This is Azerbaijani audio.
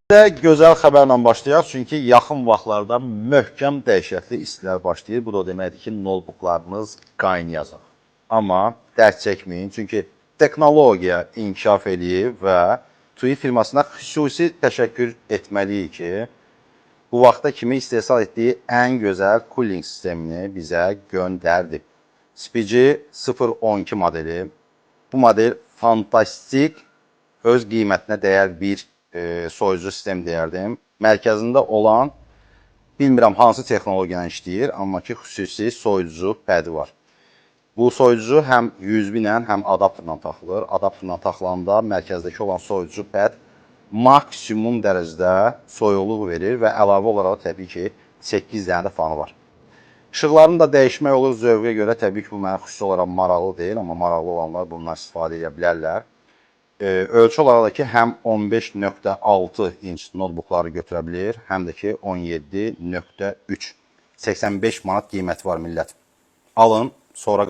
Gözəl xəbərlə başlayaq, çünki yaxın vaxtlarda möhkəm dəhşətli istilər başlayır. Bu da o deməkdir ki, notebooklarınız qaynayacaq. Amma dərd çəkməyin, çünki texnologiya inkişaf eləyib və TUI firmasına xüsusi təşəkkür etməliyik ki, bu vaxta kimi istehsal etdiyi ən gözəl cooling sistemini bizə göndərdi. SPIGI 012 modeli. Bu model fantastik, öz qiymətinə dəyər bir soyucu sistem deyərdim. Mərkəzində olan, bilmirəm hansı texnologiyanı işləyir, amma ki, xüsusi soyucu pədi var. Bu soyucu həm USB ilə, həm adapterlə taxılır. Adapterlə taxılanda mərkəzdəki olan soyucu pəd maksimum dərəcədə soyuqluq verir və əlavə olaraq təbii ki, 8 dənə də fanı var. İşıqlarını da dəyişmək olur zövqə görə. Təbii ki, bu mənə xüsusi olaraq maraqlı deyil, amma maraqlı olanlar bundan istifadə edə bilərlər. Ölçü olaraq da ki, həm 15.6 inç notebookları götürə bilir, həm də ki 17.3. 85 manat qiyməti var millət. Alın, sonra